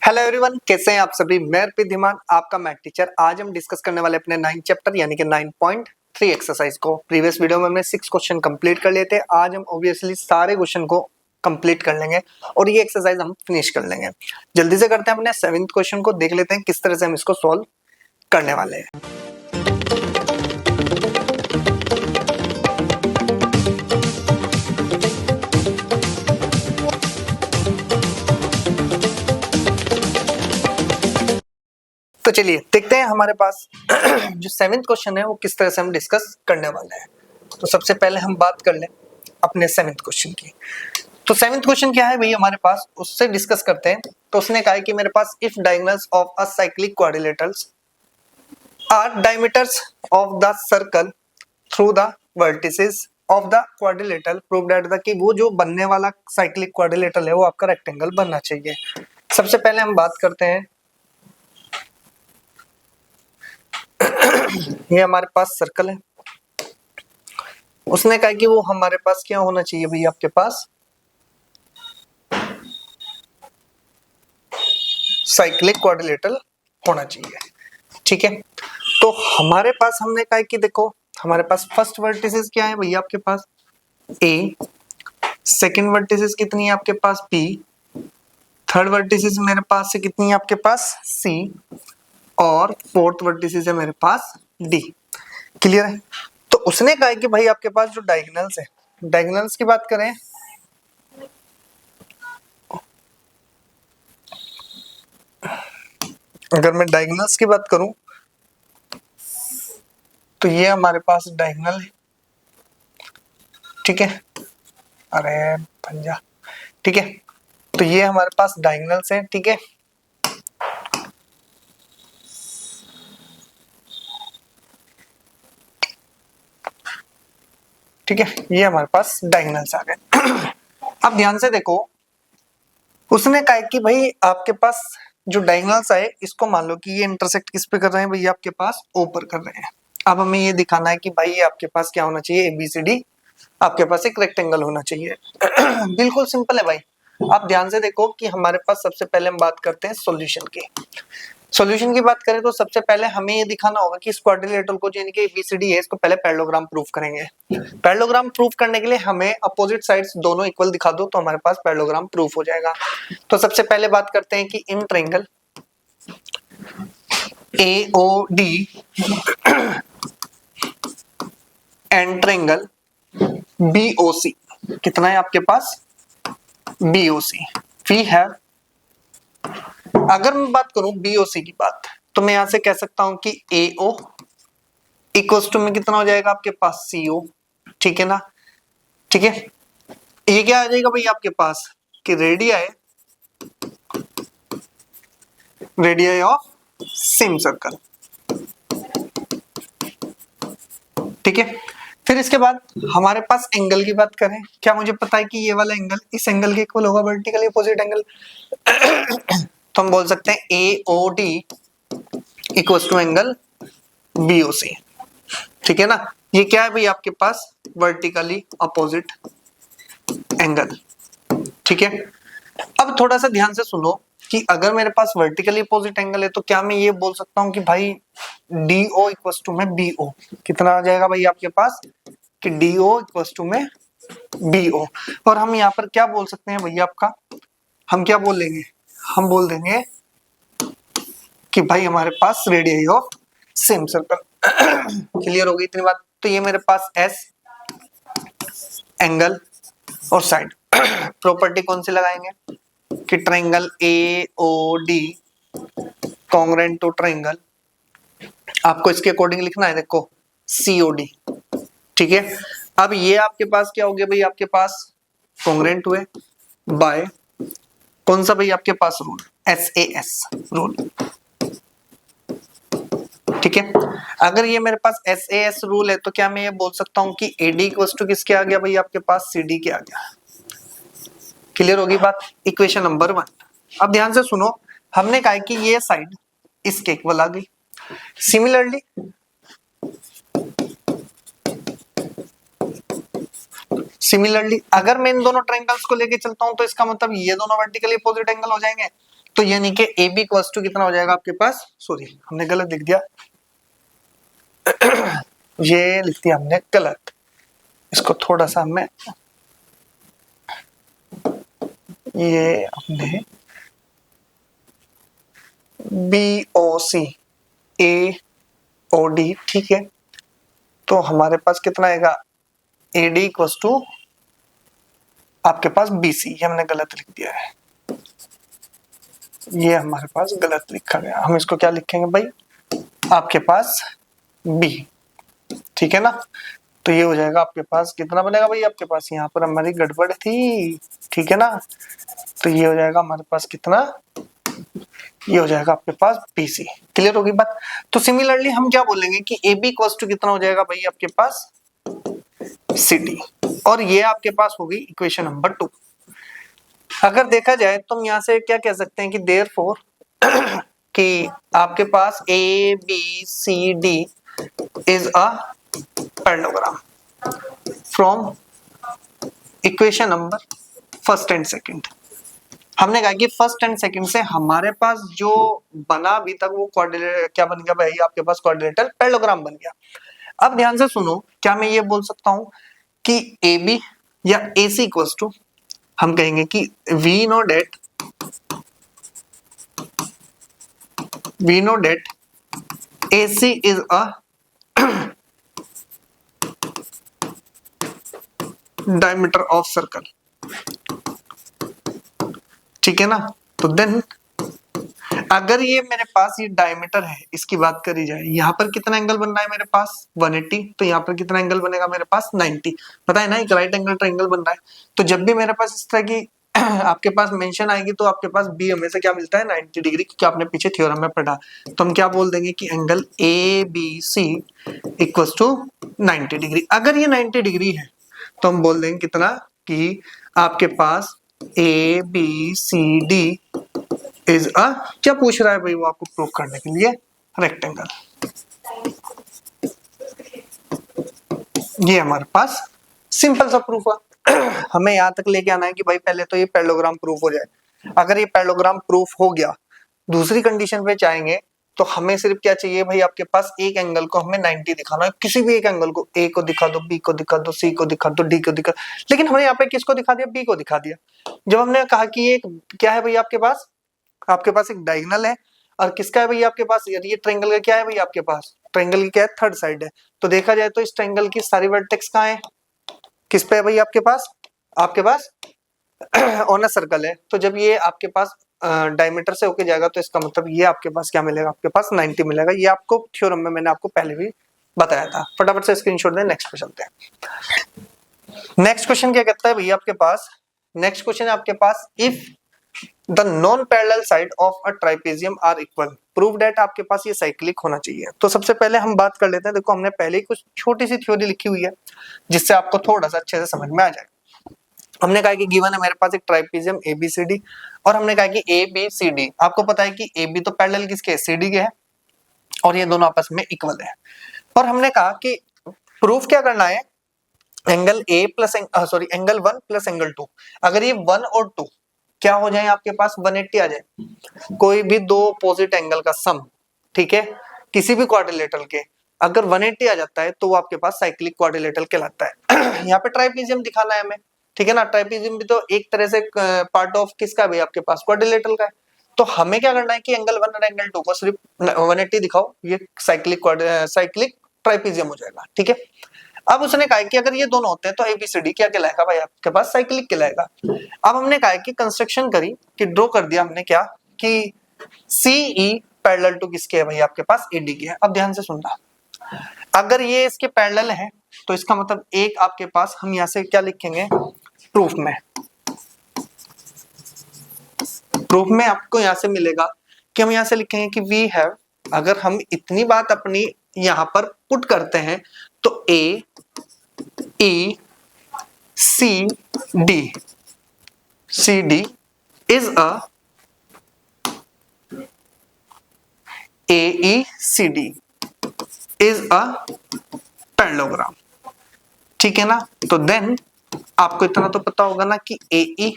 Hello everyone, कैसे हैं आप सभी। मैं अर्पित धीमान, आपका मैथ टीचर। आज हम डिस्कस करने वाले अपने 9 चैप्टर यानी कि 9.3 एक्सरसाइज को। प्रीवियस वीडियो में हमने 6 क्वेश्चन कंप्लीट कर लिए थे। आज हम ऑब्वियसली सारे क्वेश्चन को कंप्लीट कर लेंगे और ये एक्सरसाइज हम फिनिश कर लेंगे। जल्दी से करते हैं, अपने 7th क्वेश्चन को देख लेते हैं किस तरह से हम इसको सॉल्व करने वाले हैं। तो चलिए देखते हैं हमारे पास जो 7th क्वेश्चन है वो किस तरह से हम डिस्कस करने वाले हैं। तो सबसे पहले हम बात कर लें अपने 7th क्वेश्चन की। तो 7th क्वेश्चन क्या है भाई हमारे पास, उससे डिस्कस करते हैं। तो उसने कहा है कि मेरे पास if diagonals of a cyclic quadrilaterals are diameters of the circle through the vertices of the quadrilateral prove that the, कि वो जो बनने वाला साइक्लिक क्वाड्रिलेटरल है वो आपका रेक्टेंगल बनना चाहिए। सबसे पहले हम बात करते हैं, ये हमारे पास सर्कल है। उसने कहा कि वो हमारे पास क्या होना चाहिए भाई, आपके पास साइक्लिक क्वाड्रिलेटरल होना चाहिए। ठीक है, तो हमारे पास हमने कहा कि देखो हमारे पास फर्स्ट वर्टिसेस क्या है भैया, आपके पास ए, सेकंड वर्टिसेस कितनी है आपके पास बी, थर्ड वर्टिसेस मेरे पास से कितनी है आपके पास सी, और फोर्थ वर्टिसेस है मेरे पास डी। क्लियर है। तो उसने कहा कि भाई आपके पास जो डायगोनल्स है, डायगोनल्स की बात करें अगर मैं डायगोनल्स की बात करूं तो ये हमारे पास डायगोनल है। ठीक है, अरे पंजा, ठीक है, तो ये हमारे पास डायगोनल्स है। ठीक है, ठीक है, ये हमारे पास डायगोनल्स आ गए। अब ध्यान से देखो, उसने कहा कि भाई आपके पास जो डायगोनल्स आए इसको मान लो कि ये इंटरसेक्ट किस पे कर रहे हैं भैया, आपके पास ओ पर कर रहे हैं। अब हमें ये दिखाना है कि भाई ये आपके पास क्या होना चाहिए, एबीसीडी आपके पास एक रेक्टेंगल होना चाहिए। बिल्कुल सिंपल है भाई। आप ध्यान से देखो कि हमारे पास सबसे पहले हम बात करते हैं सॉल्यूशन की। सॉल्यूशन की बात करें तो सबसे पहले हमें ये दिखाना होगा कि इस क्वाड्रिलेटरल को जो यानी कि एबीसीडी है इसको पहले पैरेललोग्राम प्रूफ करेंगे। पैरेललोग्राम प्रूफ करने के लिए हमें अपोजिट साइड्स दोनों इक्वल दिखा दो तो हमारे पास पैरेललोग्राम प्रूफ हो जाएगा। तो सबसे पहले बात करते हैं कि in triangle AOD and triangle BOC, कितना है आपके पास BOC वी हैव। अगर मैं बात करूं BOC की बात तो मैं यहां से कह सकता हूं कि AO इक्वल्स टू में कितना हो जाएगा आपके पास CO। ठीक है ना, ठीक है, ये क्या आ जाएगा भाई आपके पास कि रेडियाई ऑफ सेम सर्कल। ठीक है, फिर इसके बाद हमारे पास एंगल की बात करें, क्या मुझे पता है कि ये वाला एंगल इस एंगल के इक्वल होगा, वर्टिकली अपोजिट एंगल। तो हम बोल सकते हैं AOD equals to angle BOC। ठीक है ना, ये क्या है भाई आपके पास वर्टिकली अपोजिट एंगल। ठीक है, अब थोड़ा सा ध्यान से सुनो कि अगर मेरे पास वर्टिकली अपोजिट एंगल है तो क्या मैं ये बोल सकता हूं कि भाई DO इक्वल्स टू में BO, कितना आ जाएगा भाई आपके पास कि DO इक्वल्स टू में BO। और हम यहाँ पर क्या बोल सकते हैं भैया आपका, हम क्या बोल लेंगे, हम बोल देंगे कि भाई हमारे पास radius of same circle. Clear हो गई इतनी बात। तो ये मेरे पास S एंगल और साइड प्रॉपर्टी कौन सी लगाएंगे कि triangle AOD congruent to triangle, आपको इसके अकॉर्डिंग लिखना है, देखो COD। ठीक है, अब ये आपके पास क्या हो गया भाई, आपके पास कॉन्ग्रुएंट हुए बाय कौन सा भाई आपके पास रूल, SAS रूल। ठीक है, अगर ये मेरे पास SAS रूल है तो क्या मैं ये बोल सकता हूं कि AD इक्वल्स टू किसके आ गया भाई आपके पास CD के आ गया। क्लियर होगी बात, इक्वेशन नंबर 1। अब ध्यान से सुनो, हमने कहा कि ये साइड इसके इक्वल आ गई। सिमिलरली अगर मैं इन दोनों ट्रायंगल्स को लेके चलता हूं तो इसका मतलब ये दोनों वर्टिकली अपोजिट एंगल हो जाएंगे। तो यानी कि ए बी इक्वल्स टू कितना हो जाएगा आपके पास, सॉरी हमने गलत लिख दिया, ये लिख दिया हमने गलत, इसको थोड़ा सा हमें ये हमने बी ओ सी ए ओ डी, ठीक है, तो हमारे पास कितना आएगा ए डी इक्वल्स टू आपके पास बी सी, ये हमने गलत लिख दिया है, ये हमारे पास गलत लिखा गया, हम इसको क्या लिखेंगे भाई आपके पास बी, ठीक है ना, तो ये हो जाएगा आपके पास कितना बनेगा भाई आपके पास, यहाँ पर हमारी गड़बड़ थी, ठीक है ना, तो ये हो जाएगा हमारे पास कितना, ये हो जाएगा आपके पास BC, क्लियर होगी बात। तो सिमिलरली हम क्या बोलेंगे कि AB इक्वल्स टू कितना हो जाएगा भाई आपके पास CD, और ये आपके पास होगी इक्वेशन नंबर 2। अगर देखा जाए तो हम यहाँ से क्या कह सकते हैं कि देयरफॉर कि आपके पास ABCD is a parallelogram from equation number first and second. हमने कहा कि फर्स्ट एंड सेकंड से हमारे पास जो बना अभी तक वो क्वाड्रिलेटरल क्या बन गया भाई आपके पास, क्वाड्रिलेटरल पैरेललोग्राम बन गया। अब ध्यान से सुनो, क्या मैं ये बोल सकता हूं कि AB या AC इक्वल्स टू, हम कहेंगे कि we know that AC is a diameter of circle, ठीक है ना, तो देन अगर ये मेरे पास ये डायमीटर है, इसकी बात करी जाए, यहाँ पर कितना एंगल बन रहा है मेरे पास 180, तो यहाँ पर कितना एंगल बनेगा मेरे पास 90, पता है ना, एक राइट एंगल ट्रायंगल बन रहा है। तो जब भी मेरे पास इस तरह की आपके पास मेंशन आएगी तो आपके पास बी हमेशा क्या मिलता है 90 डिग्री, क्योंकि आपने पीछे थ्योरम में पढ़ा। तो हम क्या बोल देंगे कि angle ABC equals to 90 degree. अगर ये 90 डिग्री है तो हम बोल देंगे कितना कि आपके पास ABCD इज अ, क्या पूछ रहा है भाई वो आपको प्रूव करने के लिए, रेक्टेंगल। ये हमारे पास सिंपल सा प्रूफ है। हमें यहां तक लेके आना है कि भाई पहले तो ये पैरेललोग्राम प्रूफ हो जाए। अगर ये पैरेललोग्राम प्रूफ हो गया, दूसरी कंडीशन पे चाहेंगे तो हमें सिर्फ क्या चाहिए भाई आपके पास, एक एंगल को हमें 90 दिखाना है, किसी भी एक एंगल को, ए को दिखा दो, बी को दिखा दो, सी को दिखा दो, डी को दिखा, लेकिन हमने यहाँ पे किसको दिखा दिया, बी को दिखा दिया। जब हमने कहा कि ये क्या है भाई आपके पास एक डायगोनल है, और किसका है भाई आपके पास, ये ट्रायंगल का क्या है भाई आपके पास, ट्रायंगल की क्या है, थर्ड साइड है। तो देखा जाए तो इस ट्रायंगल की सारी वर्टेक्स कहाँ है, किस पे है भाई आपके पास ऑन अ सर्कल है। तो जब ये आपके पास डायमीटर से होके जाएगा तो इसका मतलब ये आपके पास क्या मिलेगा, आपके पास 90 मिलेगा। ये आपको थ्योरम में मैंने आपको पहले भी बताया था। फटाफट से स्क्रीनशॉट दें, नेक्स्ट पे चलते हैं। नेक्स्ट क्वेश्चन क्या कहता है भैया आपके पास, नेक्स्ट क्वेश्चन है आपके पास, if the non parallel side of a trapezium are equal, prove that आपके पास ये साइक्लिक होना चाहिए। तो सबसे पहले हम बात कर लेते हैं, देखो हमने पहले ही कुछ छोटी सी थ्योरी लिखी हुई है जिससे आपको थोड़ा सा अच्छे से समझ में आ जाए। हमने कहा कि गिवन है मेरे पास एक ट्राइपेजियम ABCD, और हमने कहा कि ABCD, आपको पता है कि AB तो पैरेलल किसके, CD के है, और ये दोनों आपस में इक्वल है। और हमने कहा कि प्रूफ क्या करना है, एंगल एंगल 1 प्लस एंगल 2, अगर ये 1 और 2 क्या हो जाए आपके पास 180 आ जाए, कोई भी दो अपोजिट एंगल का सम, ठीक है, किसी भी क्वाड्रिलेटरल के अगर 180 आ जाता है तो वो आपके पास साइक्लिक क्वाड्रिलेटरल कहलाता है। यहाँ पे ट्राइपेजियम दिखाना है हमें, ठीक है ना, ट्राइपेजियम भी तो एक तरह से पार्ट ऑफ किसका है भाई आपके पास, क्वाड्रिलेटरल का है। तो हमें क्या करना है कि एंगल 1 और एंगल 2 को सिर्फ 180 दिखाओ, ये साइक्लिक ट्राइपेजियम हो जाएगा, ठीक है। अब उसने कहा कि अगर ये दोनों होते हैं तो ABCD क्या कहलाएगा भाई आपके पास, साइक्लिक कहलाएगा। अब हमने कहा कि कंस्ट्रक्शन करी कि ड्रॉ कर दिया हमने क्या कि CE पैरेलल टू किसके है भाई आपके पास, AD के है। अब ध्यान से सुनना, अगर ये इसके पैरेलल है तो इसका मतलब एक आपके पास, हम यहां से क्या लिखेंगे प्रूफ में आपको यहां से मिलेगा कि हम यहां से लिखेंगे कि वी हैव, अगर हम इतनी बात अपनी यहां पर पुट करते हैं तो AECD is a पैरेललोग्राम, ठीक है ना। तो देन आपको इतना तो पता होगा ना कि AE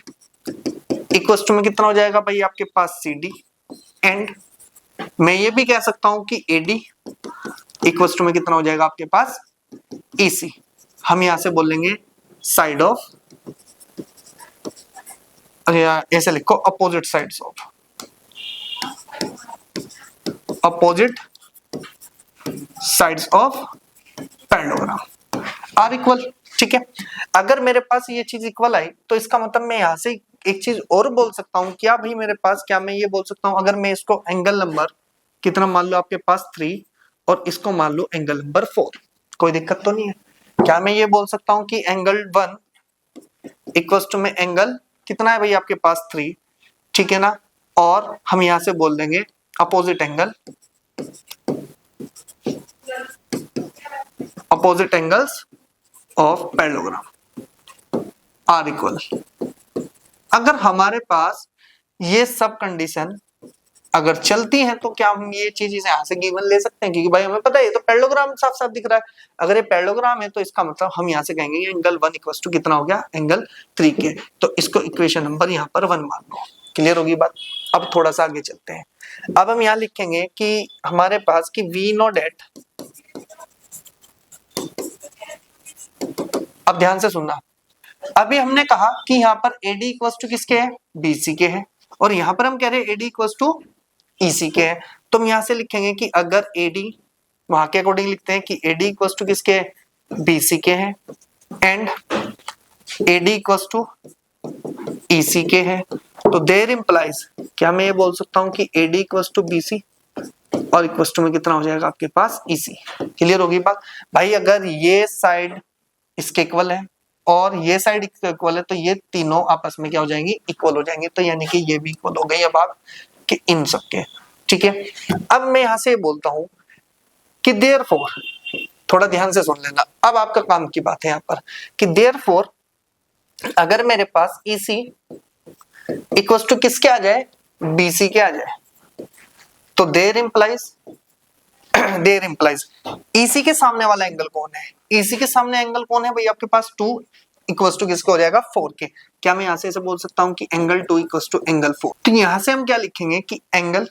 इक्वल टू में कितना हो जाएगा भाई आपके पास सी डी, एंड मैं ये भी कह सकता हूं कि ए डी इक्वल टू में कितना हो जाएगा आपके पास ई सी। हम यहां से बोलेंगे साइड ऑफ, ऐसे लिखो opposite sides of, opposite sides of parallelogram are equal. ठीक है, अगर मेरे पास ये चीज इक्वल आई तो इसका मतलब मैं यहां से एक चीज और बोल सकता हूं, क्या भाई मेरे पास, क्या मैं ये बोल सकता हूं अगर मैं इसको एंगल नंबर कितना मान लो आपके पास 3 और इसको मान लो एंगल नंबर 4, कोई दिक्कत तो नहीं है? क्या मैं ये बोल सकता हूं कि एंगल 1 इक्वल टू में एंगल कितना है भाई आपके पास 3, ठीक है ना, और हम यहां से बोल देंगे opposite angle, opposite angles of parallelogram are equal. अगर हमारे पास ये सब कंडीशन अगर चलती हैं तो क्या हम ये चीज यहां से गिवन ले सकते हैं? क्योंकि भाई हमें पता है ये तो पैरेललोग्राम साफ साफ दिख रहा है। अगर ये पैरेललोग्राम है तो इसका मतलब हम यहां से कहेंगे ये एंगल 1 इक्वल टू कितना हो गया एंगल 3 के, तो इसको इक्वेशन नंबर यहां पर 1 मान लो। क्लियर होगी बात? अब थोड़ा सा आगे चलते हैं। अब हम यहां लिखेंगे कि हमारे पास कि वी नो डेट, अब ध्यान से सुनना, अभी हमने कहा कि यहाँ पर AD इक्वल टू किसके है, BC के है, और यहाँ पर हम कह रहे हैं AD इक्वल टू EC के है। तो हम यहाँ से लिखेंगे कि अगर AD, वहां के अकॉर्डिंग लिखते हैं कि AD इक्वल टू किसके है, BC के है, and AD equal to EC के है, तो देयर इंप्लाइज, क्या मैं ये बोल सकता हूँ कि AD इक्वल टू BC और इक्वल टू में कितना हो जाएगा आपके पास EC। क्लियर होगी बात? भाई अगर ये साइड इसके इक्वल है और ये साइड इक्वल है तो ये तीनों आपस में क्या हो जाएंगी, इक्वल हो जाएंगे, तो यानी कि ये भी इक्वल हो गई अब आप कि इन सबके। ठीक है, अब मैं यहां से बोलता हूं कि देयरफॉर, थोड़ा ध्यान से सुन लेना, अब आपका काम की बात है यहां पर कि देयरफॉर अगर मेरे पास EC इक्वल टू किसके आ जाए, BC के आ जाए, तो देयर इंप्लाइज EC के सामने वाला एंगल कौन है, EC के सामने एंगल कौन है भाई आपके पास 2 इक्वल टू किसको हो जाएगा 4 के। क्या मैं यहां से ऐसे बोल सकता हूं कि एंगल 2 इक्वल टू एंगल 4, तो यहां से हम क्या लिखेंगे कि angle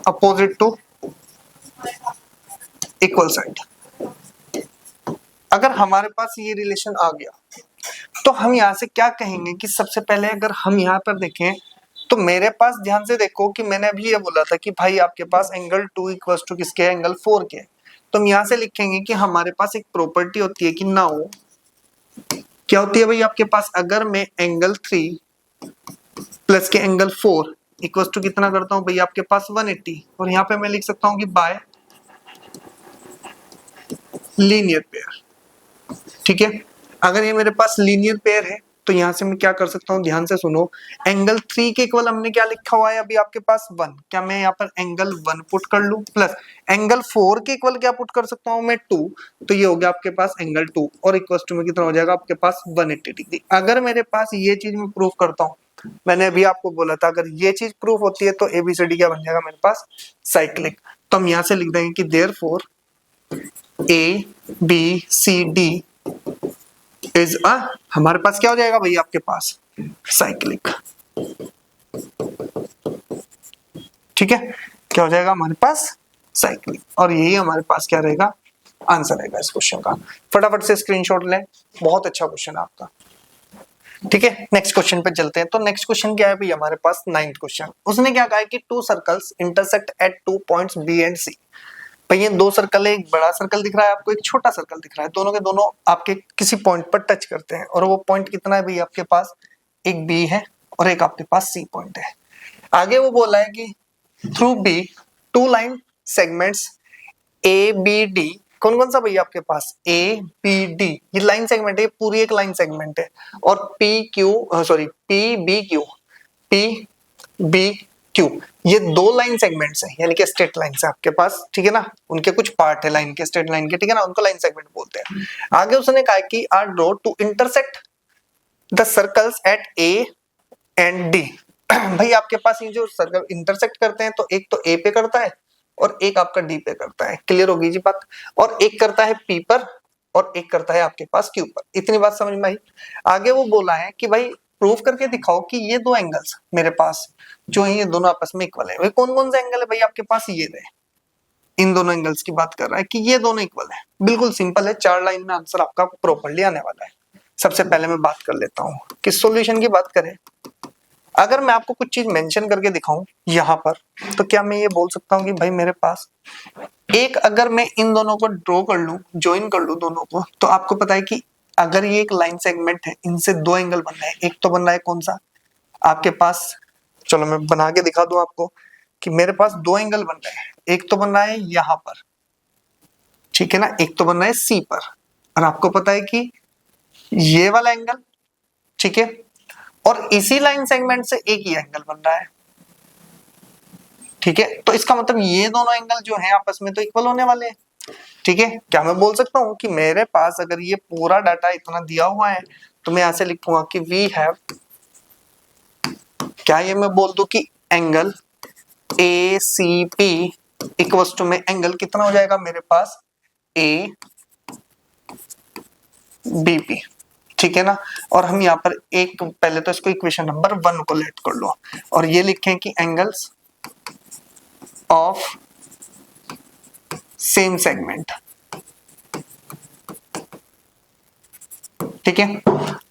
opposite to equal side. अगर हमारे पास ये रिलेशन आ गया तो हम यहां से क्या कहेंगे कि सबसे पहले अगर हम यहां पर देखें तो मेरे पास, ध्यान से देखो कि मैंने अभी ये बोला था कि भाई आपके पास एंगल 2 इक्वल टू किसके है, एंगल 4 के। तो हम यहां से लिखेंगे कि हमारे पास एक प्रॉपर्टी होती है कि नाउ, क्या होती है भाई आपके पास, अगर मैं एंगल 3 प्लस के एंगल 4 इक्वल टू कितना करता हूं भाई आपके पास 180, और यहां पे मैं लिख सकता हूं कि बाय लीनियर पेयर। ठीक है, अगर ये मेरे पास लीनियर पेयर है तो यहां से मैं क्या कर सकता हूं, ध्यान से सुनो, एंगल 3 के इक्वल हमने क्या लिखा हुआ है अभी आपके पास 1, क्या मैं यहाँ पर एंगल 1 पुट कर लूं, प्लस एंगल 4 के इक्वल क्या पुट कर सकता हूं मैं 2, तो ये हो गया आपके पास एंगल 2 और इक्वल टू में कितना हो जाएगा आपके पास 180 डिग्री। अगर मेरे पास ये चीज मैं प्रूफ करता हूँ, मैंने अभी आपको बोला था अगर ये चीज प्रूफ होती है तो ABCD क्या बन जाएगा मेरे पास, साइक्लिक। तो हम यहाँ से लिख देंगे कि देयरफॉर ABCD इज अ, हमारे पास क्या हो जाएगा भाई आपके पास, साइक्लिक। ठीक है, क्या हो जाएगा हमारे पास, साइक्लिक, और यही हमारे पास क्या रहेगा, आंसर रहेगा इस क्वेश्चन का। फटाफट से स्क्रीनशॉट लें, बहुत अच्छा क्वेश्चन है आपका। ठीक है, नेक्स्ट क्वेश्चन पे चलते हैं। तो नेक्स्ट क्वेश्चन क्या है भाई हमारे पास, 9th क्वेश्चन। उसने क्या कहा है कि 2 circles intersect at 2 points B and C। भाई ये 2 सर्कल है, एक बड़ा सर्कल दिख रहा है आपको, एक छोटा सर्कल दिख रहा है, दोनों के दोनों आपके किसी पॉइंट पर टच करते हैं, और वो पॉइंट कितना है भाई आपके पास, एक B है और एक आपके पास C पॉइंट है। आगे वो बोला है कि through B 2 line segments ABD, कौन कौन सा भैया आपके पास, ABD, ये लाइन सेगमेंट है, पूरी एक लाइन सेगमेंट है, और PBQ ये 2 लाइन सेगमेंट्स हैं, यानी कि स्ट्रेट लाइन है आपके पास, ठीक है ना, उनके कुछ पार्ट है लाइन के, स्ट्रेट लाइन के, ठीक है ना, उनको लाइन सेगमेंट बोलते हैं। आगे उसने कहा कि are draw to intersect the circles at A and D। भाई आपके पास ये जो सर्कल इंटरसेक्ट करते हैं तो एक तो A पे करता है और एक आपका D पे करता है। क्लियर होगी जी बात? और एक करता है P पर और एक करता है आपके पास Q पर। इतनी बात समझ में आई। आगे वो बोला है कि भाई प्रूव करके दिखाओ कि ये दो एंगल्स मेरे पास जो है ये दोनों आपस में इक्वल है। भाई कौन कौन से एंगल है भाई आपके पास, ये रहे, इन दोनों एंगल्स की बात कर रहा है कि ये दोनों इक्वल है। बिल्कुल सिंपल है, 4 लाइन में आंसर आपका प्रॉपर्ली आने वाला है। सबसे पहले मैं बात कर लेता हूँ कि सॉल्यूशन की बात करें। अगर मैं आपको कुछ चीज मेंशन करके दिखाऊं यहाँ पर, तो क्या मैं ये बोल सकता हूँ कि भाई मेरे पास एक, अगर मैं इन दोनों को ड्रॉ कर लूं, ज्वाइन कर लूं दोनों को, तो आपको पता है कि अगर ये एक लाइन सेगमेंट है, इनसे दो एंगल बन रहे हैं। एक तो बन रहा है कौन सा आपके पास, चलो मैं बना के दिखा दूं आपको कि मेरे पास दो एंगल बन रहे हैं। एक तो बन रहा है यहां पर, ठीक है ना, एक तो बन रहा है सी पर, और आपको पता है कि ये वाला एंगल, ठीक है, और इसी लाइन सेगमेंट से एक ही एंगल बन रहा है, ठीक है। तो इसका मतलब ये दोनों एंगल जो हैं आपस में तो इक्वल होने वाले हैं, ठीक है। क्या मैं बोल सकता हूं कि मेरे पास अगर ये पूरा डाटा इतना दिया हुआ है तो मैं ऐसे लिखूंगा कि वी हैव, क्या ये मैं बोल दूं कि angle A C P equals to में एंगल कितना हो जाएगा मेरे पास ए बी पी, ठीक है ना। और हम यहाँ पर एक पहले तो इसको इक्वेशन नंबर 1 को लेट कर लो और ये लिखें कि एंगल्स ऑफ सेम सेगमेंट, ठीक है।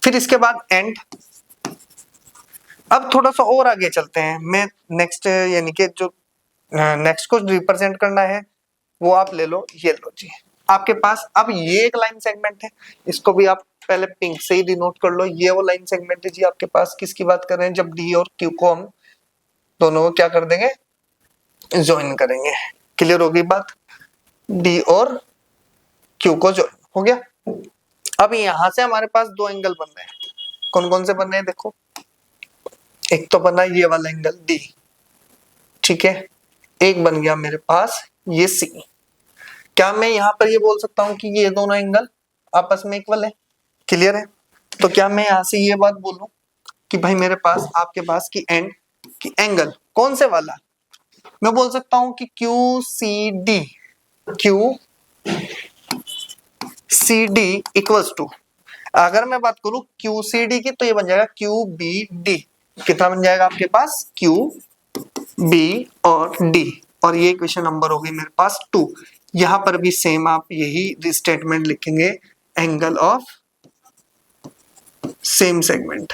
फिर इसके बाद एंड, अब थोड़ा सा और आगे चलते हैं। मैं नेक्स्ट यानी कि जो नेक्स्ट को रिप्रेजेंट करना है वो आप ले लो, ये लो जी आपके पास। अब ये एक लाइन सेगमेंट है, इसको भी आप पहले पिंक से ही डिनोट कर लो। ये वो लाइन सेगमेंट है जी आपके पास, किसकी बात कर रहे हैं, जब डी और क्यू को हम दोनों को क्या कर देंगे, ज्वाइन करेंगे। क्लियर होगी बात, डी और क्यू को ज्वाइन हो गया। अब यहां से हमारे पास दो एंगल बन रहे हैं, कौन कौन से बन रहे हैं देखो। एक तो बना ये वाला एंगल डी, ठीक है, एक बन गया मेरे पास ये सी। क्या मैं यहाँ पर ये बोल सकता हूँ कि ये दोनों एंगल आपस में इक्वल है, क्लियर है। तो क्या मैं यहाँ से ये बात बोलूं कि भाई मेरे पास आपके पास की एंड की एंगल कौन से वाला, मैं बोल सकता हूं कि Q C D, Q C D equals to, अगर मैं बात करूं क्यू सी डी की तो ये बन जाएगा क्यू बी डी। कितना बन जाएगा आपके पास, क्यू बी और डी, और ये इक्वेशन नंबर होगी मेरे पास 2। यहां पर भी सेम आप यही स्टेटमेंट लिखेंगे, एंगल ऑफ सेम सेगमेंट,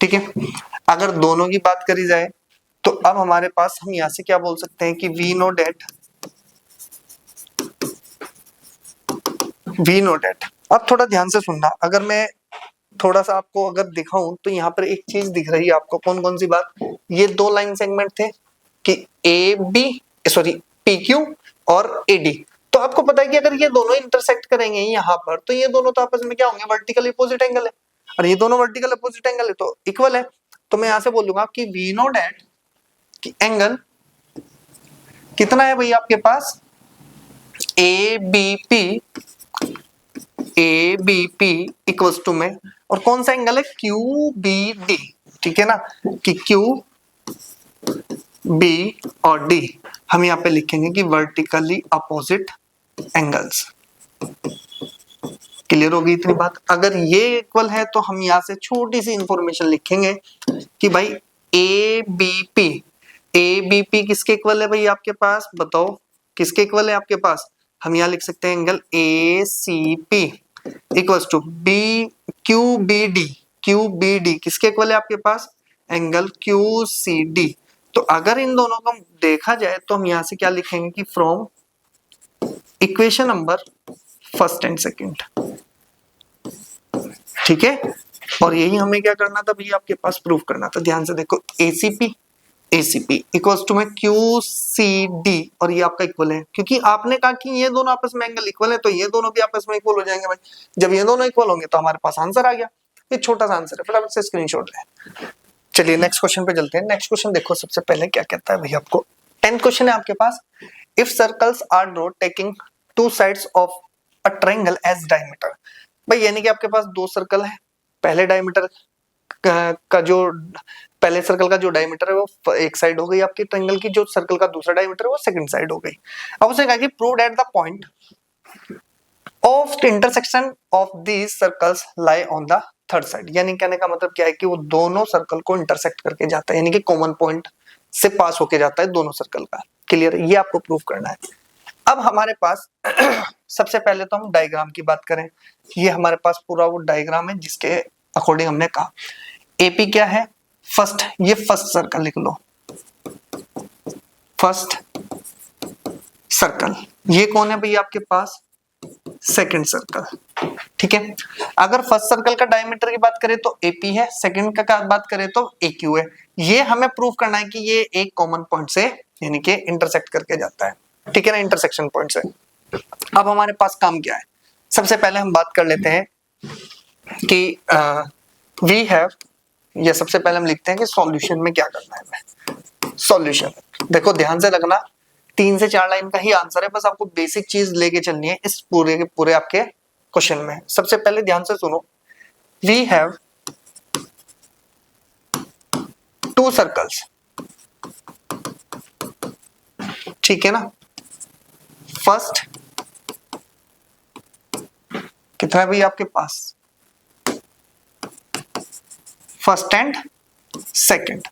ठीक है। अगर दोनों की बात करी जाए तो अब हमारे पास हम यहां से क्या बोल सकते हैं कि वी नो डेट। अब थोड़ा ध्यान से सुनना, अगर मैं थोड़ा सा आपको अगर दिखाऊं तो यहाँ पर एक चीज दिख रही है आपको, कौन कौन सी बात, ये दो लाइन सेगमेंट थे कि A B sorry P Q और ए डी। तो आपको पता है कि अगर ये दोनों इंटरसेक्ट करेंगे यहाँ पर तो ये दोनों तो आपस में क्या होंगे, वर्टिकल अपोजिट एंगल है, और ये दोनों वर्टिकल अपोजिट एंगल है तो इक्वल है। तो मैं यहां से बोलूंगा कि वी नो डेट कि एंगल कितना है भाई आपके पास, A B P equals to में, और कौन सा एंगल है, क्यू बी डी, ठीक है ना, कि क्यू बी और डी हम यहाँ पे लिखेंगे कि वर्टिकली अपोजिट एंगल्स। क्लियर होगी इतनी बात। अगर ये इक्वल है तो हम यहाँ से छोटी सी इंफॉर्मेशन लिखेंगे कि भाई ए बी पी किसके इक्वल है भाई आपके पास, बताओ किसके इक्वल है आपके पास। हम यहाँ लिख सकते हैं angle A C P equals to B Q B D किसके इक्वल है आपके पास, एंगल क्यू सी डी। तो अगर इन दोनों को देखा जाए तो हम यहाँ से क्या लिखेंगे कि from equation number first and second, ठीक है। और यही हमें क्या करना था भैया आपके पास, प्रूफ करना था। ध्यान से देखो, एसीपी इक्वल्स टू में क्यू सी डी, और ये आपका इक्वल है क्योंकि आपने कहा कि ये दोनों आपस में एंगल इक्वल है, तो ये दोनों भी आपस में इक्वल हो जाएंगे भाई। जब ये दोनों इक्वल होंगे तो हमारे पास आंसर आ गया। ये छोटा सा आंसर है, फिर आप इससे स्क्रीनशॉट लें। चलिए नेक्स्ट क्वेश्चन पे चलते हैं। नेक्स्ट क्वेश्चन देखो, सबसे पहले क्या कहता है भैया आपको, 10th क्वेश्चन है आपके पास। If circles are draw taking two sides of a triangle as diameter, भाई यानी कि आपके पास दो सर्कल है, पहले डायमीटर का जो पहले सर्कल का जो डायमीटर है वो एक साइड हो गई आपकी ट्रायंगल की, जो सर्कल का दूसरा डायमीटर है वो सेकंड साइड हो गई। अब उसने कहा कि prove at the point of the intersection of these circles lie on the third side, यानी कहने का मतलब क्या है कि वो दोनों सर्कल को इंटरसेक्ट करके जाता है, यानी कि कॉमन पॉइंट से पास होके जाता है दोनों सर्कल का। क्लियर, ये आपको प्रूव करना है। अब हमारे पास सबसे पहले तो हम डायग्राम की बात करें, ये हमारे पास पूरा वो डायग्राम है जिसके अकॉर्डिंग हमने कहा एपी क्या है, फर्स्ट, ये फर्स्ट सर्कल लिख लो, फर्स्ट सर्कल। ये कौन है भैया आपके पास, सेकंड सर्कल। ठीक है, अगर फर्स्ट सर्कल का डायमीटर की बात करें तो एपी है, सेकंड का बात करें तो एक्यू है। ये हमें प्रूव करना है कि ये एक कॉमन पॉइंट से यानी कि इंटरसेक्ट करके जाता है। ठीक है ना, इंटरसेक्शन पॉइंट से। अब हमारे पास काम क्या है, सबसे पहले हम बात कर लेते हैं कि वी हैव, या सबसे पहले हम लिखते हैं कि सॉल्यूशन में क्या करना है हमें। सॉल्यूशन देखो ध्यान से लगना, 3 से 4 लाइन का ही आंसर है, बस आपको बेसिक चीज लेके चलनी है इस पूरे के पूरे आपके क्वेश्चन में। सबसे पहले ध्यान से सुनो, वी हैव 2 सर्कल्स, ठीक है ना। फर्स्ट कितना है भैया आपके पास, first and second,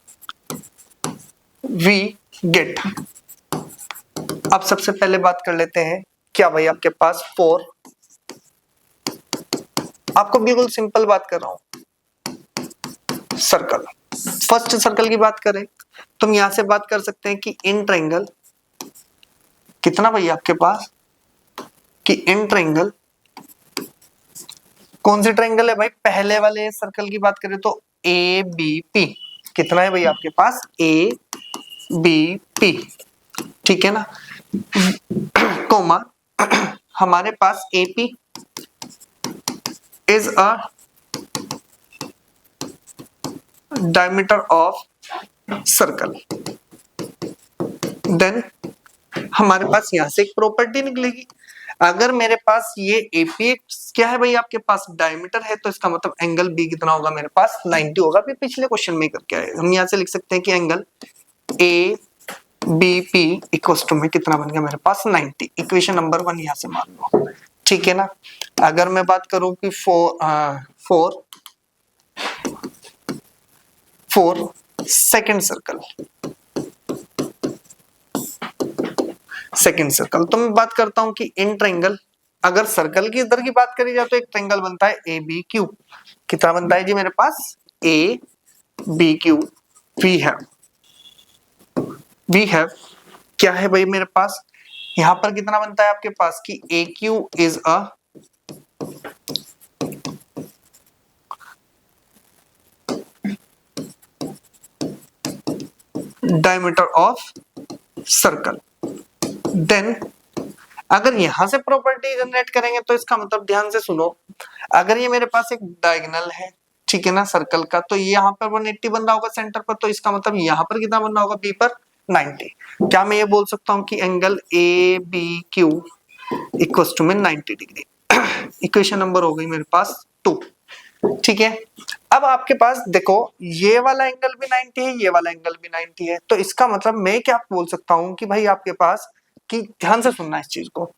we get. अब सबसे पहले बात कर लेते हैं क्या भाई आपके पास 4, आपको बिल्कुल सिंपल बात कर रहा हूं, सर्कल। फर्स्ट सर्कल की बात करें तो हम यहां से बात कर सकते हैं कि इन ट्रायंगल कितना भैया आपके पास, कि इन ट्रायंगल कौन सी ट्रायंगल है भाई, पहले वाले सर्कल की बात करें तो ए बी पी, कितना है भैया आपके पास, ए बी पी, ठीक है ना, कोमा हमारे पास AP is a diameter of circle. Then हमारे पास यहां से एक प्रॉपर्टी निकलेगी, अगर मेरे पास ये एपी क्या है भाई आपके पास डायमीटर है, तो इसका मतलब एंगल बी कितना होगा मेरे पास, 90 होगा। फिर पिछले क्वेश्चन में करके आए हम, यहां से लिख सकते हैं कि angle A B P equals to में कितना बन गया मेरे पास 90। इक्वेशन नंबर 1 यहां से मान लो, ठीक है ना। अगर मैं बात करूं कि फोर सेकंड सर्कल, तो मैं बात करता हूं कि इन ट्रायंगल, अगर सर्कल की इधर की बात करी जाए तो एक ट्रायंगल बनता है ए बी क्यू, कितना बनता है जी मेरे पास, A B Q. We have क्या है भाई मेरे पास, यहां पर कितना बनता है आपके पास कि A Q is a diameter of circle. Then अगर यहां से प्रॉपर्टी जनरेट करेंगे तो इसका मतलब ध्यान से सुनो, अगर ये मेरे पास एक डायगोनल है, ठीक है ना, सर्कल का, तो ये यहाँ पर 180 बन रहा होगा सेंटर पर, तो इसका मतलब यहाँ पर कितना बन रहा होगा बी पर 90। क्या मैं ये बोल सकता हूँ कि angle A B Q equals to में 90 डिग्री। इक्वेशन नंबर हो गई मेरे पास 2, ठीक है। अब आपके पास देखो ये वाला एंगल भी 90 है, ये वाला एंगल भी 90 है, तो इसका मतलब मैं क्या बोल सकता हूं कि भाई आपके पास, कि ध्यान से सुनना इस चीज को,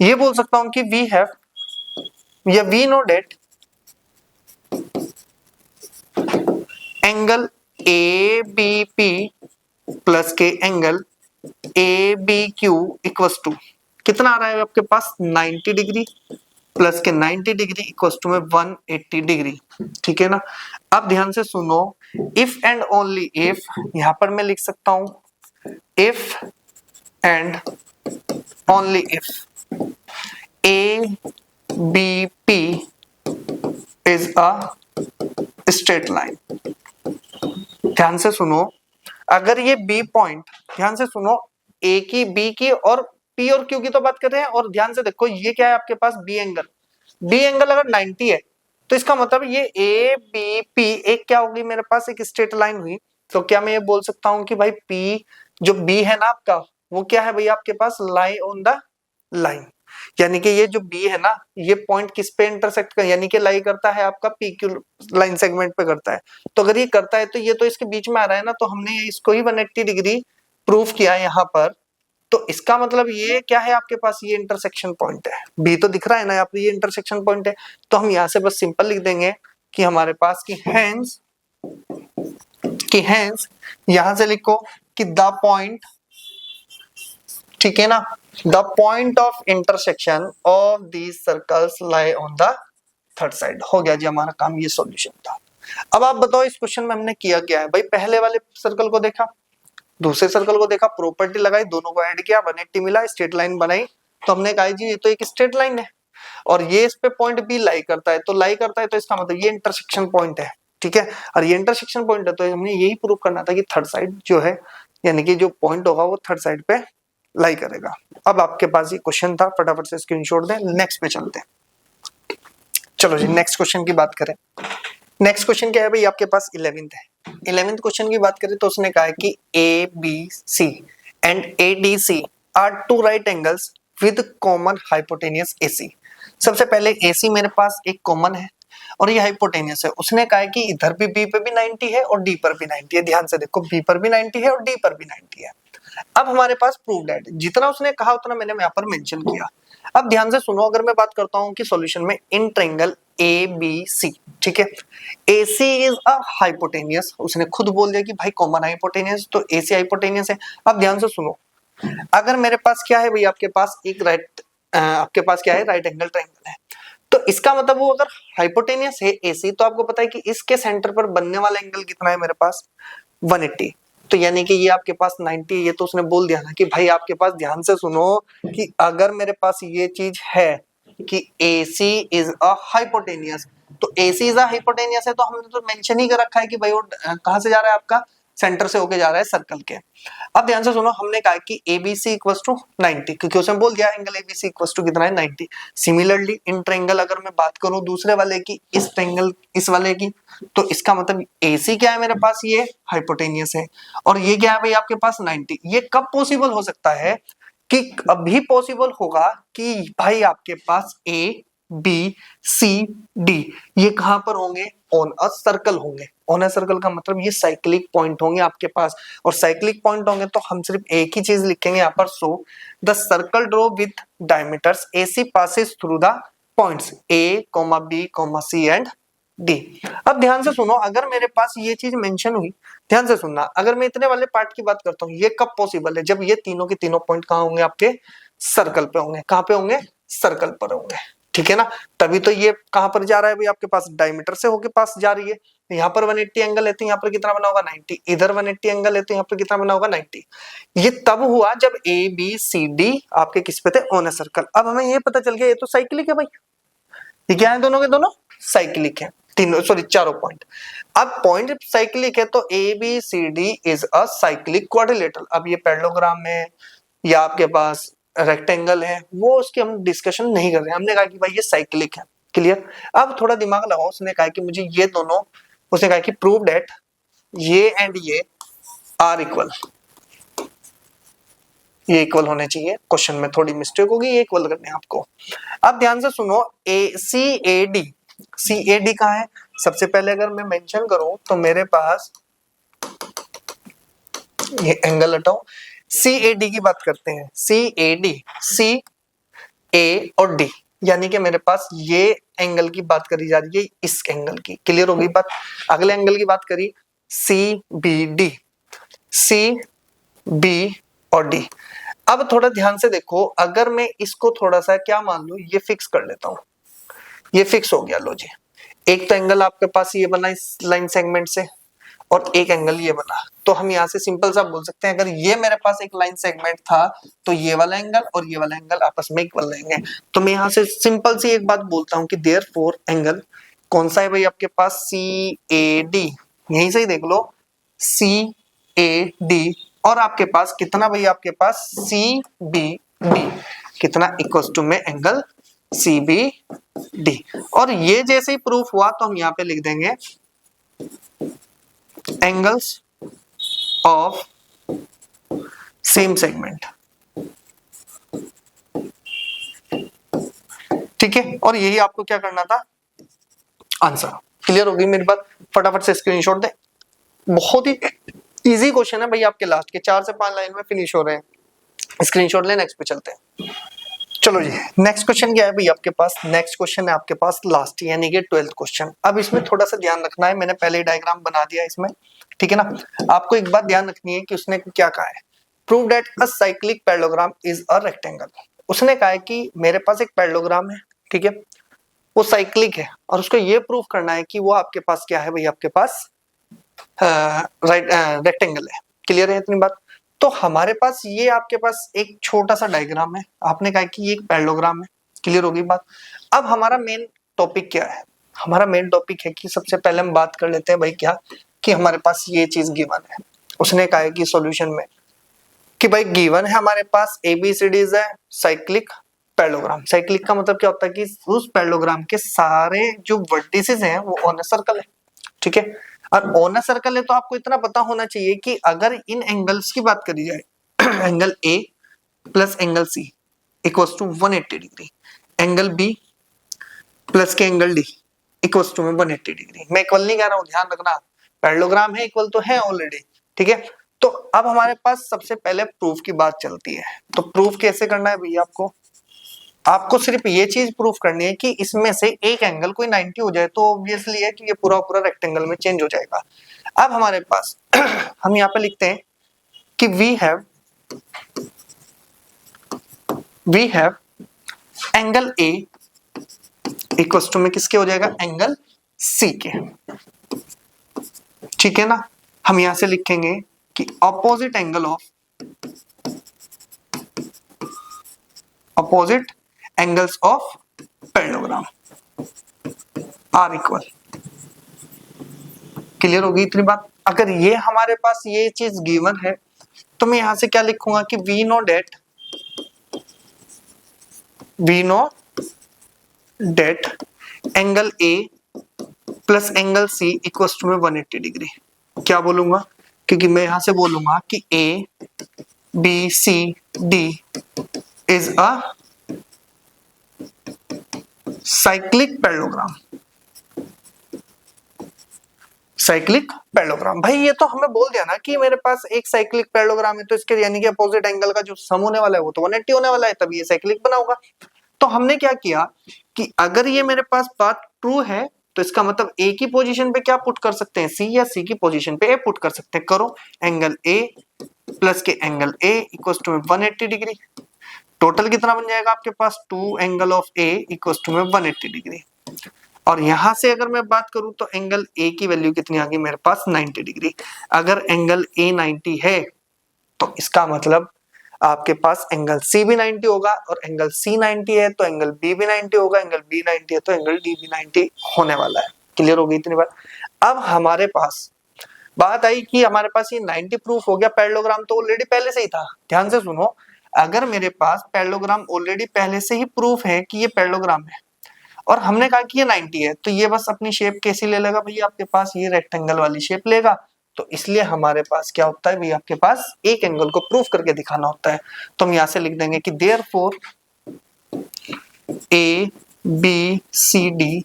ये बोल सकता हूं कि वी हैव, या we know that angle A B P plus के angle A B Q equals to कितना आ रहा है आपके पास 90 डिग्री प्लस के 90 डिग्री इक्वल्स टू में 180 डिग्री, ठीक है ना। अब ध्यान से सुनो, इफ एंड ओनली इफ, यहां पर मैं लिख सकता हूं if and only if A B P is a straight line. ध्यान से सुनो, अगर ये बी पॉइंट, ध्यान से सुनो, ए की बी की और पी और क्यू की तो बात कर रहे हैं, और ध्यान से देखो ये क्या है आपके पास बी एंगल, बी एंगल अगर 90 है तो इसका मतलब ये ए बी पी एक क्या होगी मेरे पास, एक स्ट्रेट लाइन हुई। तो क्या मैं ये बोल सकता हूं कि भाई पी जो बी है ना आपका, वो क्या है भैया आपके पास लाई ऑन द लाइन। यानी कि ये जो बी है ना, ये पॉइंट किस पे इंटरसेक्ट कर, यानी कि लाई करता है आपका पी क्यू लाइन सेगमेंट पे करता है। तो अगर ये करता है तो ये तो इसके बीच में आ रहा है ना, तो हमने इसको ही 180 डिग्री प्रूफ किया है यहाँ पर। तो इसका मतलब ये क्या है, आपके पास ये इंटरसेक्शन पॉइंट है, बी तो दिख रहा है ना यहाँ पर, ये इंटरसेक्शन पॉइंट है। तो हम यहाँ से बस सिंपल लिख देंगे कि हमारे पास हैंस यहां से लिखो कि द पॉइंट, ठीक है ना, the point of intersection of these circles lie on the third side. हो गया जी हमारा काम, ये सॉल्यूशन था। अब आप बताओ इस क्वेश्चन में हमने किया क्या है भाई, पहले वाले सर्कल को देखा, दूसरे सर्कल को देखा, प्रॉपर्टी लगाई, दोनों को ऐड किया, 180 मिला, स्ट्रेट लाइन बनाई। तो हमने कहा जी ये तो एक स्ट्रेट लाइन है और ये इस पे पॉइंट बी लाई करता है, तो लाई करता है तो इसका मतलब ये इंटरसेक्शन पॉइंट है, ठीक है। और ये इंटरसेक्शन पॉइंट है तो हमने यही प्रूव करना था कि थर्ड साइड जो है, यानी कि जो पॉइंट होगा वो थर्ड साइड पे लाई करेगा। अब आपके पास ये क्वेश्चन था, फटाफट से स्क्रीनशॉट दें, नेक्स्ट पे चलते हैं। चलो जी नेक्स्ट क्वेश्चन की बात करें। नेक्स्ट क्वेश्चन क्या है भाई, आपके पास 11th है। 11th क्वेश्चन की बात करें तो उसने कहा है कि A B C and A D C are two right angles with common hypotenuse AC। सबसे पहले AC मेरे पास एक कॉमन है और ये हाइपोटेनियस है। उसने कहा है कि इधर भी B पे भी 90 है और D पर भी 90 है। ध्यान से देखो, B पर भी 90 है और D पर भी 90 है। अब हमारे पास प्रूव्ड है, जितना उसने कहा उतना मैंने यहाँ पर मेंशन किया। अब ध्यान से सुनो, अगर मैं बात करता हूँ कि सॉल्यूशन में इन ट्रायंगल ABC, ठीक है, AC इज अ हाइपोटेनियस, उसने खुद बोल दिया कि भाई कॉमन हाइपोटेनियस, तो AC हाइपोटेनियस है। अब ध्यान से सुनो, अगर मेरे पास क्या है भाई, आपके पास एक आपके पास क्या है, राइट एंगल ट्रायंगल है। तो इसका मतलब वो अगर हाइपोटेनियस है AC, तो आपको पता है कि इसके सेंटर पर बनने वाला एंगल कितना है मेरे पास, 180। तो यानी कि ये आपके पास 90, ये तो उसने बोल दिया ना कि भाई आपके पास, ध्यान से सुनो, कि अगर मेरे पास ये चीज है कि AC इज अ हाइपोटेनियस, तो AC इज अ हाइपोटेनियस है, तो हमने तो मेंशन ही कर रखा है कि भाई वो कहां से जा रहा है, आपका सेंटर से होके जा रहा है सर्कल के। अब ध्यान से सुनो, हमने कहा कि ABC इक्वल टू 90, क्योंकि उसने बोल दिया एंगल ABC इक्वल टू कितना है, 90। सिमिलरली इन ट्रायंगल अगर मैं बात करूं दूसरे वाले की, इस ट्रायंगल इस वाले की, तो इसका मतलब AC क्या है मेरे पास, ये हाइपोटेनियस है, और ये क्या है भाई आपके पास 90। ये कब पॉसिबल हो सकता है, कि अभी पॉसिबल होगा कि भाई आपके पास A B C D ये कहां पर होंगे, ऑन अ सर्कल होंगे। ऑन अ सर्कल का मतलब ये साइक्लिक पॉइंट होंगे आपके पास, और साइक्लिक पॉइंट होंगे तो हम सिर्फ एक ही चीज लिखेंगे यहाँ पर, so the circle draw with diameters AC passes through the points A, B, C and D। अब ध्यान से सुनो, अगर मेरे पास ये चीज मेंशन हुई, ध्यान से सुनना, अगर मैं इतने वाले पार्ट की बात करता हूँ, ये कब पॉसिबल है, जब ये तीनों के तीनों पॉइंट कहाँ होंगे, आपके सर्कल पे होंगे। कहाँ पे होंगे, सर्कल पर होंगे, ठीक है ना। तभी तो ये कहां पर जा रहा है भाई, आपके पास डायमीटर से होके पास जा रही है। यहाँ पर 180 एंगल है तो यहाँ पर कितना बना होगा, 90। इधर 180 एंगल है तो यहाँ पर कितना बना होगा, 90। ये तब हुआ जब ABCD आपके किस पे थे, ऑन अ सर्कल। अब हमें ये पता चल गया ये तो साइक्लिक है भाई, ये क्या है, दोनों के दोनों साइक्लिक है, तीनों सॉरी चारों पॉइंट। अब पॉइंट साइक्लिक है तो ABCD is a cyclic quadrilateral. अब ये पैरेललोग्राम में या आपके पास रेक्टेंगल है, वो उसकी हम डिस्कशन नहीं कर रहे हैं, हमने कहा कि भाई ये साइक्लिक है। क्लियर। अब थोड़ा दिमाग लगाओ, उसने कहा कि मुझे ये दोनों, उसने कहा कि प्रूव दैट ये एंड ये आर इक्वल, ये इक्वल होने चाहिए। क्वेश्चन में थोड़ी मिस्टेक होगी, ये इक्वल करने हैं आपको। अब ध्यान से सुनो, CAD कहाँ है, सबसे पहले अगर मैं मेंशन करूं तो मेरे पास ये एंगल हटाओ, CAD की बात करते हैं, CAD C A और D, यानी कि मेरे पास ये एंगल की बात करी जा रही है, इस एंगल की। क्लियर हो गई बात। अगले एंगल की बात करी, CBD, CB और D। अब थोड़ा ध्यान से देखो, अगर मैं इसको थोड़ा सा क्या मान लू, ये फिक्स कर लेता हूं, ये फिक्स हो गया। लो जी, एक तो एंगल आपके पास ये बना इस लाइन सेगमेंट से, और एक एंगल ये बना, तो हम यहाँ से सिंपल सा बोल सकते हैं, अगर ये मेरे पास एक लाइन सेगमेंट था तो ये वाला एंगल और ये वाला एंगल आपस में इक्वल रहेंगे। तो मैं यहाँ से सिंपल सी एक बात बोलता हूँ कि देयरफॉर एंगल कौन सा है भाई आपके पास, CAD, यहीं से ही देख लो, CAD, और आपके पास कितना भाई, आपके पास CBD कितना इक्वल टू में एंगल CBD। और ये जैसे ही प्रूफ हुआ तो हम यहाँ पे लिख देंगे angles of same segment। ठीक है, और यही आपको क्या करना था, आंसर। क्लियर होगी मेरी बात? फटाफट से स्क्रीनशॉट दे। बहुत ही इजी क्वेश्चन है भाई, आपके लास्ट के 4 से 5 लाइन में फिनिश हो रहे हैं। स्क्रीनशॉट ले, नेक्स्ट पे चलते हैं। चलो जी, नेक्स्ट क्वेश्चन क्या है भाई आपके पास? नेक्स्ट क्वेश्चन है आपके पास लास्ट यानी कि 12th क्वेश्चन। अब इसमें थोड़ा सा ध्यान रखना है, मैंने पहले ही डायग्राम बना दिया इसमें, ठीक है ना। आपको एक बात ध्यान रखनी है कि उसने क्या कहा है, prove that a cyclic parallelogram is a rectangle. उसने कहा है कि मेरे पास एक पैरेललोग्राम है, ठीक है, वो साइक्लिक है, और उसको ये प्रूव करना है कि वो आपके पास क्या है भाई, आपके पास रेक्टेंगल है। क्लियर है इतनी बात? तो हमारे पास ये आपके पास एक छोटा सा डायग्राम है, आपने कहा कि ये एक पैरेललोग्राम है। क्लियर होगी बात? अब हमारा मेन टॉपिक क्या है? हमारा मेन टॉपिक है कि सबसे पहले हम बात कर लेते हैं भाई क्या, कि हमारे पास ये चीज गिवन है। उसने कहा है कि सॉल्यूशन में कि भाई गिवन है हमारे पास ABCDs है साइक्लिक पैरेललोग्राम। साइक्लिक का मतलब क्या होता है कि उस पैरेललोग्राम के सारे जो वर्टिसेस हैं वो ऑन अ सर्कल है, ठीक है। और ऑन अ सर्कल है तो आपको इतना पता होना चाहिए कि अगर इन एंगल्स की बात करी जाए angle A plus angle C equals to 180 degree, angle B plus के एंगल D इक्वल्स टू में 180 डिग्री। मैं इक्वल नहीं कह रहा हूं, ध्यान रखना, पैरेललोग्राम है, इक्वल तो है ऑलरेडी, ठीक है। तो अब हमारे पास सबसे पहले प्रूफ की बात चलती है। तो प्रूफ कैसे करना है भैया? आपको सिर्फ ये चीज प्रूफ करनी है कि इसमें से एक एंगल कोई 90 हो जाए तो ऑब्वियसली है कि ये पूरा पूरा रेक्टेंगल में चेंज हो जाएगा। अब हमारे पास हम यहाँ पे लिखते हैं कि we have angle A equals to में किसके हो जाएगा, एंगल C के, ठीक है ना। हम यहां से लिखेंगे कि opposite angles of parallelogram are equal. Clear होगी इतनी बात? अगर ये हमारे पास ये चीज गिवन है तो मैं यहां से क्या लिखूंगा कि we know that angle A plus angle C equals to में 180 डिग्री। क्या बोलूंगा? क्योंकि मैं यहां से बोलूंगा कि ABCD is a cyclic parallelogram. भाई ये तो हमें बोल दिया ना कि मेरे पास एक साइक्लिक पैरेललोग्राम है, तो इसके यानी कि अपोजिट एंगल का जो सम होने वाला है वो तो 180 होने वाला है, तभी ये साइक्लिक बना होगा। तो हमने क्या किया कि अगर ये मेरे पास बात ट्रू है तो इसका मतलब A की पोजीशन पे क्या पुट कर सकते हैं, C, या C की पोजीशन पे A पुट कर सकते हैं। करो, एंगल A प्लस के angle A equals to 180 degree. Total कितना बन जाएगा आपके पास, 2 angle of A equals to 180 degree. और यहां से अगर मैं बात करूं तो एंगल A की वैल्यू कितनी आ गई मेरे पास, 90 डिग्री। अगर एंगल A 90 है तो इसका मतलब आपके पास एंगल C भी 90 होगा, और एंगल C 90 है तो एंगल B भी 90 होगा, एंगल B 90 है तो एंगल D भी 90 होने वाला है। क्लियर हो गई इतनी बात? अब हमारे पास बात आई कि हमारे पास ये 90 प्रूफ हो गया, पैरेललोग्राम तो ऑलरेडी पहले से ही था। ध्यान से सुनो, अगर मेरे पास पैरेललोग्राम ऑलरेडी पहले से ही प्रूफ है कि ये पैरेललोग्राम है और हमने कहा कि ये 90 है, तो ये बस अपनी शेप कैसी ले लेगा भैया, आपके पास ये रेक्टेंगल वाली शेप लेगा। तो इसलिए हमारे पास क्या होता है भैया, आपके पास एक एंगल को प्रूफ करके दिखाना होता है। तो हम यहां से लिख देंगे कि देयरफॉर ABCD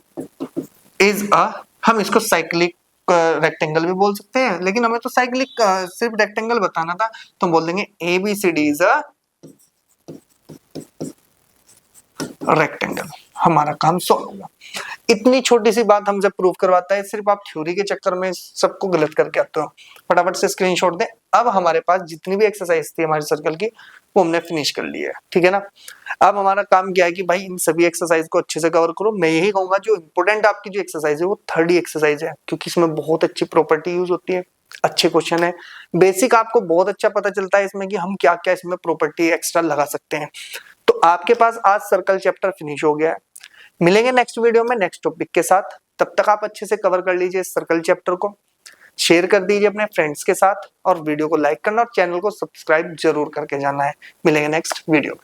इज अ, हम इसको साइक्लिक रेक्टेंगल भी बोल सकते हैं, लेकिन हमें तो साइक्लिक सिर्फ रेक्टेंगल बताना था, तो हम बोल देंगे ABCD इज अ रेक्टेंगल। हमारा काम सॉल्व होगा। इतनी छोटी सी बात हमसे प्रूव करवाता है, सिर्फ आप थ्योरी के चक्कर में सबको गलत करके आते हो। फटाफट से स्क्रीनशॉट दें। अब हमारे पास जितनी भी एक्सरसाइज थी हमारे सर्कल की वो हमने फिनिश कर ली है, ठीक है ना। अब हमारा काम क्या है कि भाई इन सभी एक्सरसाइज को अच्छे से कवर करो। मैं यही कहूंगा जो इंपोर्टेंट आपकी जो एक्सरसाइज है वो थर्ड एक्सरसाइज है, क्योंकि इसमें बहुत अच्छी प्रॉपर्टी यूज होती है, अच्छे क्वेश्चन है, बेसिक आपको बहुत अच्छा पता चलता है इसमें कि हम क्या क्या इसमें प्रॉपर्टी एक्स्ट्रा लगा सकते हैं। तो आपके पास आज सर्कल चैप्टर फिनिश हो गया है। मिलेंगे नेक्स्ट वीडियो में नेक्स्ट टॉपिक के साथ। तब तक आप अच्छे से कवर कर लीजिए इस सर्कल चैप्टर को, शेयर कर दीजिए अपने फ्रेंड्स के साथ, और वीडियो को लाइक करना और चैनल को सब्सक्राइब जरूर करके जाना है। मिलेंगे नेक्स्ट वीडियो में।